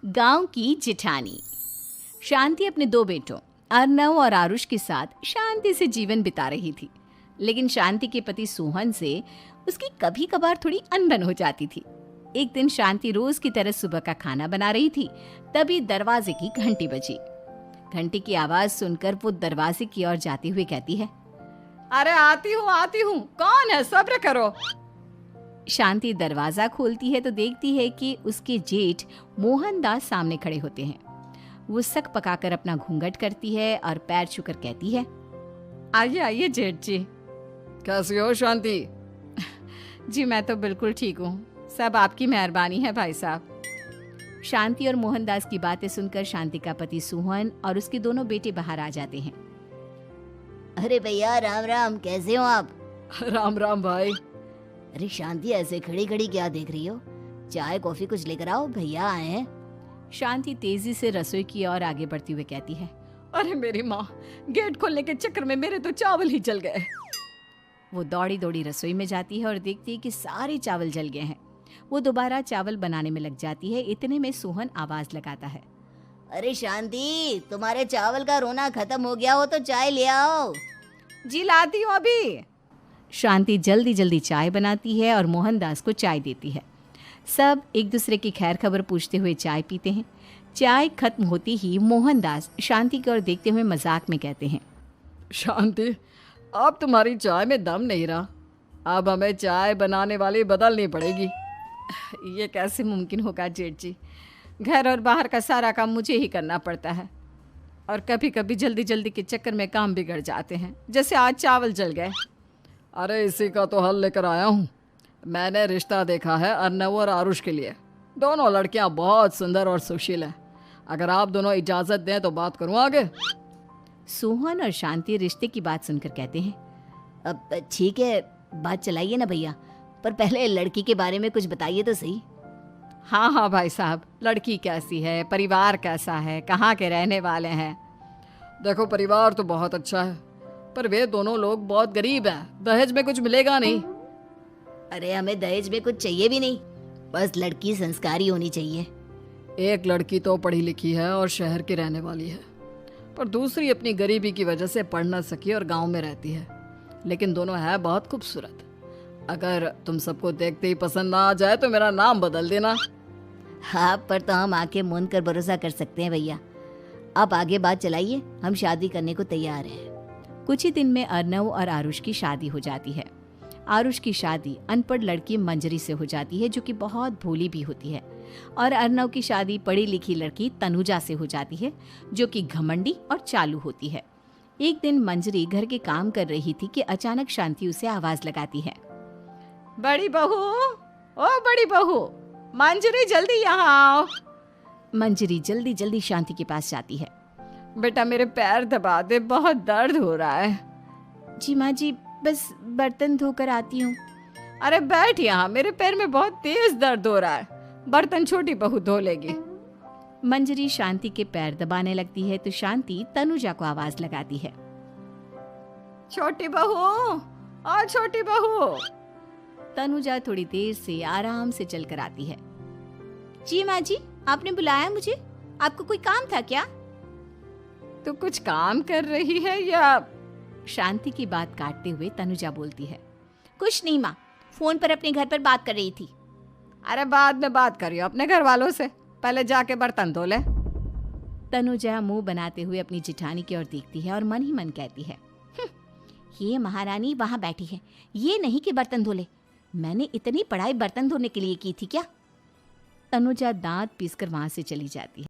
गांव की जिठानी। शांति अपने दो बेटों अर्नव और आरुष के साथ शांति से जीवन बिता रही थी। लेकिन शांति के पति सोहन से उसकी कभी कभार थोड़ी अनबन हो जाती थी। एक दिन शांति रोज की तरह सुबह का खाना बना रही थी, तभी दरवाजे की घंटी बजी। घंटी की आवाज सुनकर वो दरवाजे की ओर जाते हुए कहती है, अरे आती हूँ, कौन है, सब्र करो। शांति दरवाजा खोलती है तो देखती है कि उसके जेठ मोहनदास सामने खड़े होते हैं। वो सक पकाकर अपना घूंघट करती है और पैर छूकर कहती है, आइए आइए जेठ जी। कैसी हो शांति? जी मैं तो बिल्कुल ठीक हूँ, सब आपकी मेहरबानी है भाई साहब। शांति और मोहनदास की बातें सुनकर शांति का पति सोहन और उसके दोनों बेटे बाहर आ जाते हैं। अरे भैया राम राम, कैसे हो आप? राम राम भाई। अरे शांति, ऐसे खड़ी खड़ी क्या देख रही हो? चाय कॉफी कुछ लेकर आओ, भैया आए हैं। शांति तेजी से रसोई की ओर आगे बढ़ती हुई कहती है, अरे मेरी माँ, गेट खोलने के चक्कर में मेरे तो चावल ही जल गए। वो दौड़ी दौड़ी रसोई में जाती है और देखती है कि सारे चावल जल गए हैं। वो दोबारा चावल बनाने में लग जाती है। इतने में सोहन आवाज लगाता है, अरे शांति, तुम्हारे चावल का रोना खत्म हो गया हो तो चाय ले आओ। जी लाती हूँ अभी। शांति जल्दी जल्दी चाय बनाती है और मोहनदास को चाय देती है। सब एक दूसरे की खैर खबर पूछते हुए चाय पीते हैं। चाय खत्म होती ही मोहनदास शांति की ओर देखते हुए मजाक में कहते हैं, शांति, अब तुम्हारी चाय में दम नहीं रहा, अब हमें चाय बनाने वाली बदलनी पड़ेगी। ये कैसे मुमकिन होगा जेठ जी, घर और बाहर का सारा काम मुझे ही करना पड़ता है और कभी कभी जल्दी जल्दी के चक्कर में काम बिगड़ जाते हैं, जैसे आज चावल जल गए। अरे इसी का तो हल लेकर आया हूँ। मैंने रिश्ता देखा है अर्नव और आरुष के लिए। दोनों लड़कियाँ बहुत सुंदर और सुशील हैं। अगर आप दोनों इजाज़त दें तो बात करूँ आगे। सोहन और शांति रिश्ते की बात सुनकर कहते हैं, अब ठीक है, बात चलाइए ना भैया, पर पहले लड़की के बारे में कुछ बताइए तो सही। हाँ हाँ भाई साहब, लड़की कैसी है, परिवार कैसा है, कहाँ के रहने वाले हैं? देखो, परिवार तो बहुत अच्छा है, पर वे दोनों लोग बहुत गरीब हैं। दहेज में कुछ मिलेगा नहीं। अरे हमें दहेज में कुछ चाहिए भी नहीं, बस लड़की संस्कारी होनी चाहिए। एक लड़की तो पढ़ी लिखी है और शहर की रहने वाली है, पर दूसरी अपनी गरीबी की वजह से पढ़ न सकी और गांव में रहती है। लेकिन दोनों है बहुत खूबसूरत। अगर तुम सबको देखते ही पसंद ना आ जाए तो मेरा नाम बदल देना। हाँ, पर तो हम आंखें मूंद कर भरोसा कर सकते हैं भैया। आप आगे बात चलाइए, हम शादी करने को तैयार हैं। कुछ ही दिन में अर्नव और आरुष की शादी हो जाती है। आरुष की शादी अनपढ़ लड़की मंजरी से हो जाती है, जो कि बहुत भोली भी होती है, और अर्नव की शादी पढ़ी लिखी लड़की तनुजा से हो जाती है, जो कि घमंडी और चालू होती है। एक दिन मंजरी घर के काम कर रही थी कि अचानक शांति उसे आवाज लगाती है, बड़ी बहू, ओ बड़ी बहू, मंजरी जल्दी यहाँ आओ। मंजरी जल्दी जल्दी शांति के पास जाती है। बेटा मेरे पैर दबा दे, बहुत दर्द हो रहा है। जी माँ जी, बस बर्तन धोकर आती हूँ। अरे बैठ यहाँ, मेरे पैर में बहुत तेज दर्द हो रहा है, बर्तन छोटी बहू धो लेगी। मंजरी शांति के पैर दबाने लगती है तो शांति तनुजा को आवाज लगाती है, छोटी बहू, और छोटी बहू। तनुजा थोड़ी देर से आराम से चलकर आती है। जी माँ जी, आपने बुलाया मुझे? आपको कोई काम था क्या? तू कुछ काम कर रही है या? शांति की बात काटते हुए तनुजा बोलती है, कुछ नहीं माँ, फोन पर अपने घर पर बात कर रही थी। अरे बाद में बात करियो अपने घर वालों से, पहले जाके बर्तन धो ले। तनुजा मुंह बनाते हुए अपनी जिठानी की ओर देखती है और मन ही मन कहती है, ये महारानी वहां बैठी है, ये नहीं कि बर्तन धो ले। मैंने इतनी पढ़ाई बर्तन धोने के लिए की थी क्या? तनुजा दांत पीसकर वहां से चली जाती है।